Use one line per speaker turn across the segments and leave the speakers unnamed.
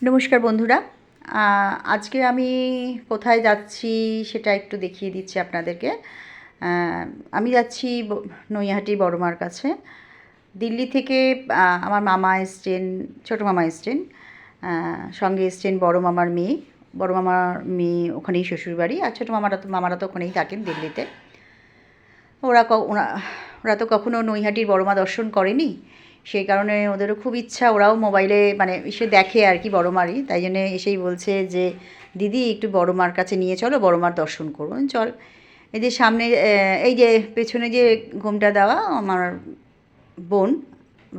নমস্কার বন্ধুরা। আজকে আমি কোথায় যাচ্ছি সেটা একটু দেখিয়ে দিচ্ছি আপনাদেরকে। আমি যাচ্ছি নৈহাটি বড় মার কাছে। দিল্লি থেকে আমার মামা এসছেন, ছোটো মামা এসছেন, সঙ্গে এসছেন বড় মামার মেয়ে। বড় মামার মেয়ে ওখানেই শ্বশুরবাড়ি, আর ছোটো মামারা তো ওখানেই থাকেন দিল্লিতে। ওরা ওরা তো কখনো নৈহাটির বড় মা দর্শন করেনি, সেই কারণে ওদেরও খুব ইচ্ছা, ওরাও মোবাইলে মানে এসে দেখে আর কি বড় মারই, তাই জন্যে এসেই বলছে যে দিদি একটু বড় মার কাছে নিয়ে চলো, বড় মার দর্শন করুন। চল, এই যে সামনে, এই যে পেছনে যে ঘোমটা দেওয়া আমার বোন,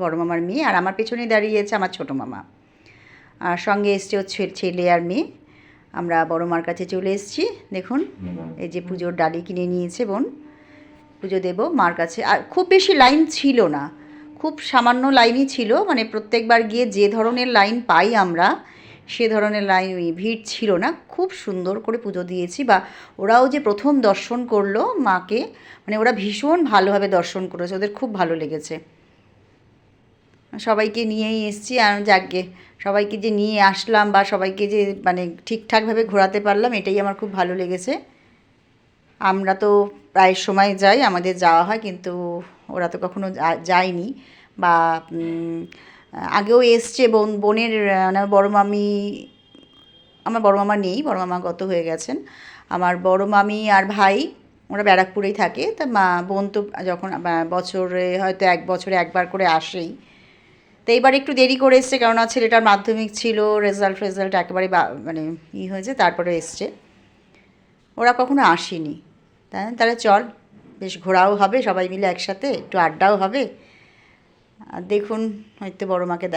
বড় মামার মেয়ে, আর আমার পেছনে দাঁড়িয়েছে আমার ছোটো মামা, আর সঙ্গে এসছে ওর ছেলে আর মেয়ে। আমরা বড় মার কাছে চলে এসেছি। দেখুন, এই যে পুজোর ডালি কিনে নিয়েছে বোন, পুজো দেব মার কাছে। আর খুব বেশি লাইন ছিল না, খুব সামান্য লাইনই ছিল, মানে প্রত্যেকবার গিয়ে যে ধরনের লাইন পাই আমরা সে ধরনের লাইন, ভিড় ছিল না। খুব সুন্দর করে পুজো দিয়েছি, বা ওরাও যে প্রথম দর্শন করলো মাকে, মানে ওরা ভীষণ ভালোভাবে দর্শন করেছে, ওদের খুব ভালো লেগেছে। সবাইকে নিয়েই এসেছি, আর যাকগে সবাইকে যে নিয়ে আসলাম বা সবাইকে যে মানে ঠিকঠাকভাবে ঘোরাতে পারলাম, এটাই আমার খুব ভালো লেগেছে। আমরা তো প্রায় সময় যাই, আমাদের যাওয়া হয়, কিন্তু ওরা তো কখনো যায়নি। বা আগেও এসছে বোনের, মানে বড় মামি, আমার বড় মামা নেই, বড় মামা গত হয়ে গেছেন। আমার বড় মামি আর ভাই ওরা ব্যারাকপুরেই থাকে। তা বোন তো যখন বছরে হয়তো এক বছরে একবার করে আসেই। তো এইবার একটু দেরি করে এসছে, কেননা ছেলেটার মাধ্যমিক ছিল, রেজাল্ট একেবারে মানে হয়েছে, তারপরে এসছে। ওরা কখনো আসেনি। তাহলে চল, বেশ ঘোরাও হবে, সবাই মিলে একসাথে একটু আড্ডাও হবে। আর দেখুন, হয়তো বড় মাকে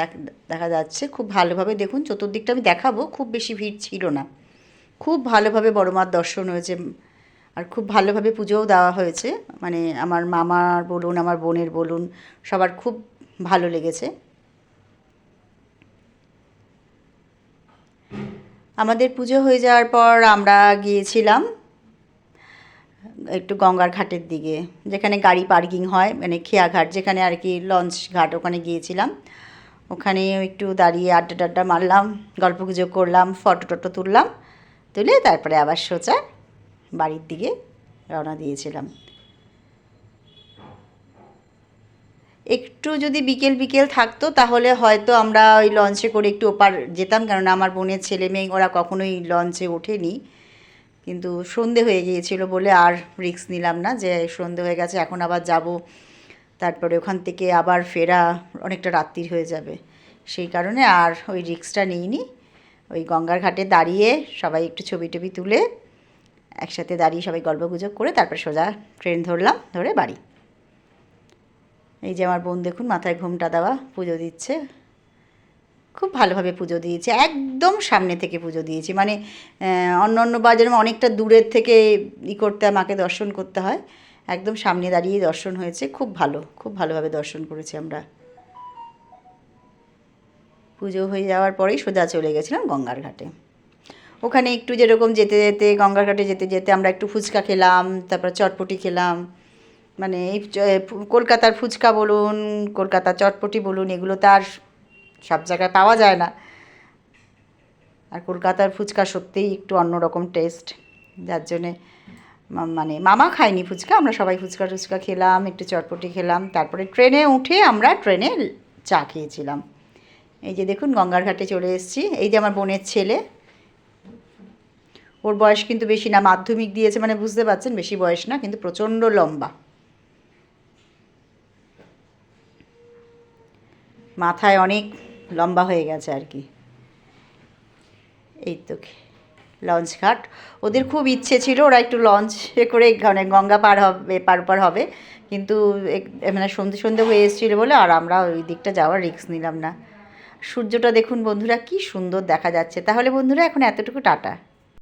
দেখা যাচ্ছে খুব ভালোভাবে। দেখুন চতুর্দিকটা আমি দেখাবো, খুব বেশি ভিড় ছিল না, খুব ভালোভাবে বড় মার দর্শন হয়েছে, আর খুব ভালোভাবে পুজোও দেওয়া হয়েছে। মানে আমার মামার বলুন, আমার বোনের বলুন, সবার খুব ভালো লেগেছে। আমাদের পুজো হয়ে যাওয়ার পর আমরা গিয়েছিলাম একটু গঙ্গার ঘাটের দিকে, যেখানে গাড়ি পার্কিং হয়, মানে খেয়াঘাট যেখানে আর কি, লঞ্চ ঘাট, ওখানে গিয়েছিলাম। ওখানে একটু দাঁড়িয়ে আড্ডা টাড্ডা মারলাম, গল্প গুজব করলাম, ফটো টটো তুললাম, তুলে তারপরে আবার সোজা বাড়ির দিকে রওনা দিয়েছিলাম। একটু যদি বিকেল বিকেল থাকতো তাহলে হয়তো আমরা ওই লঞ্চে করে একটু ওপার যেতাম, কেননা আমার বোনের ছেলে মেয়ে ওরা কখনোই লঞ্চে ওঠেনি। কিন্তু সন্ধে হয়ে গিয়েছিল বলে আর রিস্ক নিলাম না, যে সন্ধে হয়ে গেছে এখন আবার যাব, তারপরে ওখান থেকে আবার ফেরা অনেকটা রাত্রির হয়ে যাবে, সেই কারণে আর ওই রিস্কটা নিইনি। ওই গঙ্গার ঘাটে দাঁড়িয়ে সবাই একটু ছবি টবি তুলে একসাথে দাঁড়িয়ে সবাই গল্পগুজব করে তারপরে সোজা ট্রেন ধরলাম, ধরে বাড়ি। এই যে আমার বোন দেখুন, মাথায় ঘোমটা দেওয়া, পুজো দিচ্ছে। খুব ভালোভাবে পুজো দিয়েছি, একদম সামনে থেকে পুজো দিয়েছি। মানে অন্য বাজারে অনেকটা দূরের থেকে করতে হয়, মাকে দর্শন করতে হয়, একদম সামনে দাঁড়িয়ে দর্শন হয়েছে। খুব খুব ভালোভাবে দর্শন করেছি আমরা। পুজো হয়ে যাওয়ার পরেই সোজা চলে গেছিলাম গঙ্গার ঘাটে। ওখানে একটু যেরকম যেতে যেতে, গঙ্গার ঘাটে যেতে যেতে আমরা একটু ফুচকা খেলাম, তারপর চটপটি খেলাম। মানে এই কলকাতার ফুচকা বলুন, কলকাতার চটপটি বলুন, এগুলো তো আর সব জায়গায় পাওয়া যায় না। আর কলকাতার ফুচকা সত্যিই একটু অন্যরকম টেস্ট, যার জন্যে মানে মামা খায়নি ফুচকা, আমরা সবাই ফুচকা টুচকা খেলাম, একটু চটপটি খেলাম, তারপরে ট্রেনে উঠে আমরা ট্রেনে চা খেয়েছিলাম। এই যে দেখুন গঙ্গার ঘাটে চলে এসেছি। এই যে আমার বোনের ছেলে, ওর বয়স কিন্তু বেশি না, মাধ্যমিক দিয়েছে, মানে বুঝতে পারছেন বেশি বয়স না, কিন্তু প্রচণ্ড লম্বা, মাথায় অনেক লম্বা হয়ে গেছে আর কি। এই তো লঞ্চ ঘাট, ওদের খুব ইচ্ছে ছিল ওরা একটু লঞ্চে করে মানে গঙ্গা পার হবে, পার হবে, কিন্তু মানে সন্ধে হয়ে এসেছিলো বলে আর আমরা ওই দিকটা যাওয়ার রিস্ক নিলাম না। সূর্যটা দেখুন বন্ধুরা, কি সুন্দর দেখা যাচ্ছে। তাহলে বন্ধুরা এখন এতটুকু, টাটা।